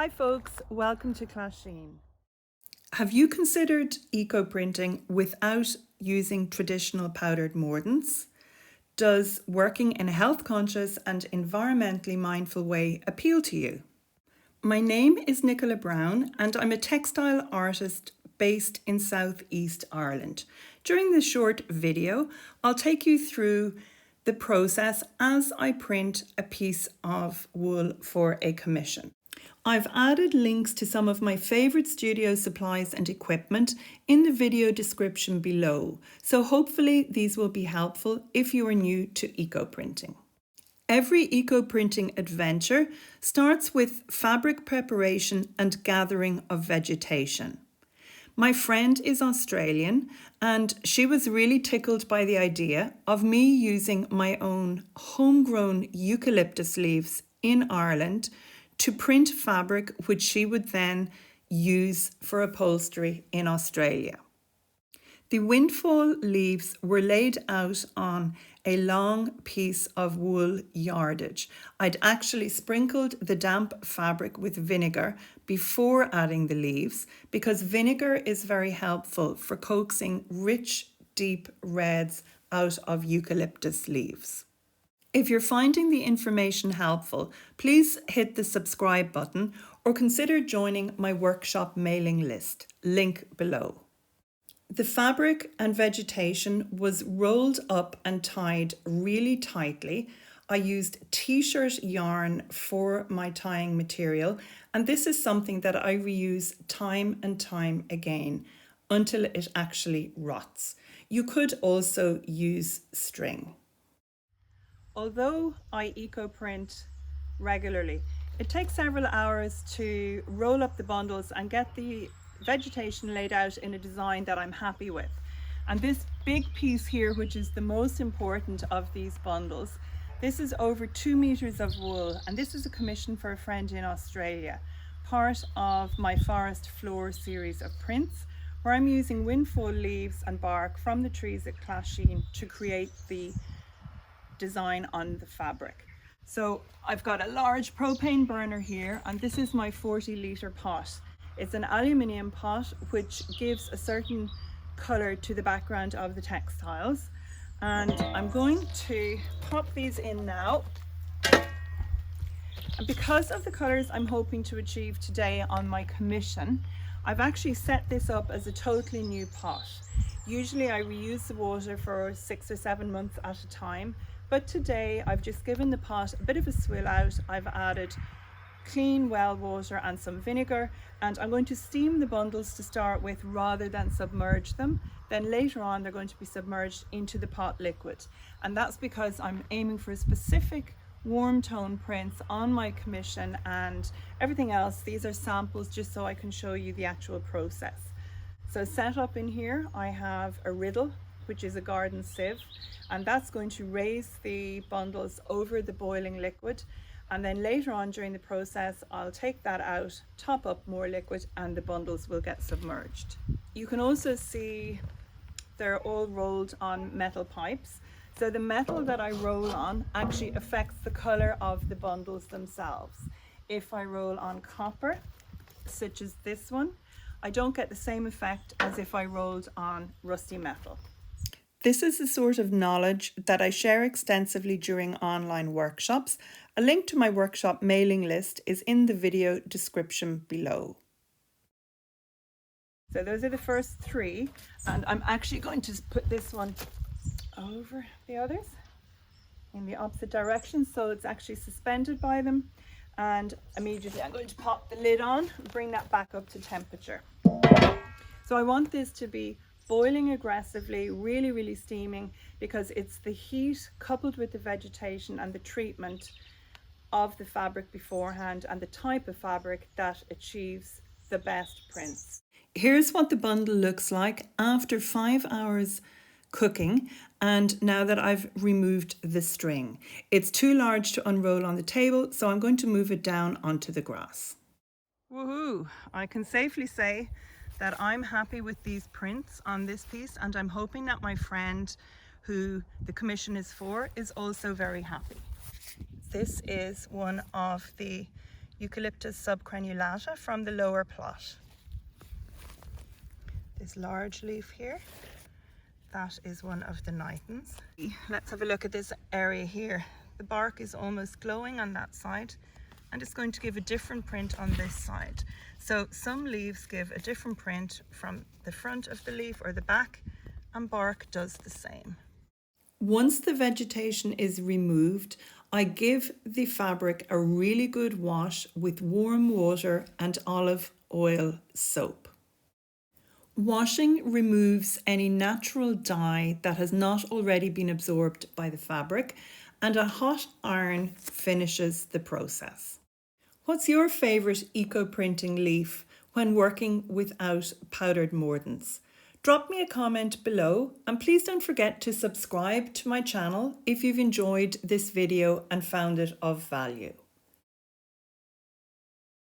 Hi folks, welcome to Clasheen. Have you considered eco-printing without using traditional powdered mordants? Does working in a health-conscious and environmentally mindful way appeal to you? My name is Nicola Brown and I'm a textile artist based in South East Ireland. During this short video, I'll take you through the process as I print a piece of wool for a commission. I've added links to some of my favourite studio supplies and equipment in the video description below, so hopefully these will be helpful if you are new to eco-printing. Every eco-printing adventure starts with fabric preparation and gathering of vegetation. My friend is Australian and she was really tickled by the idea of me using my own homegrown eucalyptus leaves in Ireland to print fabric which she would then use for upholstery in Australia. The windfall leaves were laid out on a long piece of wool yardage. I'd actually sprinkled the damp fabric with vinegar before adding the leaves because vinegar is very helpful for coaxing rich, deep reds out of eucalyptus leaves. If you're finding the information helpful, please hit the subscribe button or consider joining my workshop mailing list, link below. The fabric and vegetation was rolled up and tied really tightly. I used t-shirt yarn for my tying material, and this is something that I reuse time and time again until it actually rots. You could also use string. Although I eco-print regularly, it takes several hours to roll up the bundles and get the vegetation laid out in a design that I'm happy with. And this big piece here, which is the most important of these bundles, this is over 2 meters of wool, and this is a commission for a friend in Australia, part of my forest floor series of prints, where I'm using windfall leaves and bark from the trees at Clasheen to create the design on the fabric. So I've got a large propane burner here, and this is my 40-litre pot. It's an aluminium pot which gives a certain colour to the background of the textiles, and I'm going to pop these in now. And because of the colours I'm hoping to achieve today on my commission, I've actually set this up as a totally new pot. Usually I reuse the water for 6 or 7 months at a time, but today I've just given the pot a bit of a swill out. I've added clean well water and some vinegar, and I'm going to steam the bundles to start with rather than submerge them. Then later on they're going to be submerged into the pot liquid, and that's because I'm aiming for specific warm tone prints on my commission, and everything else, these are samples just so I can show you the actual process. So set up in here I have a riddle, which is a garden sieve, and that's going to raise the bundles over the boiling liquid, and then later on during the process I'll take that out, top up more liquid, and the bundles will get submerged. You can also see they're all rolled on metal pipes, so the metal that I roll on actually affects the color of the bundles themselves. If I roll on copper, such as this one, I don't get the same effect as if I rolled on rusty metal. This is the sort of knowledge that I share extensively during online workshops. A link to my workshop mailing list is in the video description below. So those are the first 3, and I'm actually going to put this one over the others in the opposite direction so it's actually suspended by them, and immediately I'm going to pop the lid on and bring that back up to temperature. So I want this to be boiling aggressively, really steaming, because it's the heat coupled with the vegetation and the treatment of the fabric beforehand and the type of fabric that achieves the best prints. Here's what the bundle looks like after 5 hours cooking, and now that I've removed the string. It's too large to unroll on the table, so I'm going to move it down onto the grass. Woohoo! I can safely say that I'm happy with these prints on this piece, and I'm hoping that my friend who the commission is for is also very happy. This is one of the Eucalyptus subcrenulata from the lower plot. This large leaf here, that is one of the nitens. Let's have a look at this area here. The bark is almost glowing on that side, and it's going to give a different print on this side. So some leaves give a different print from the front of the leaf or the back, and bark does the same. Once the vegetation is removed, I give the fabric a really good wash with warm water and olive oil soap. Washing removes any natural dye that has not already been absorbed by the fabric, and a hot iron finishes the process. What's your favourite eco-printing leaf when working without powdered mordants? Drop me a comment below, and please don't forget to subscribe to my channel if you've enjoyed this video and found it of value.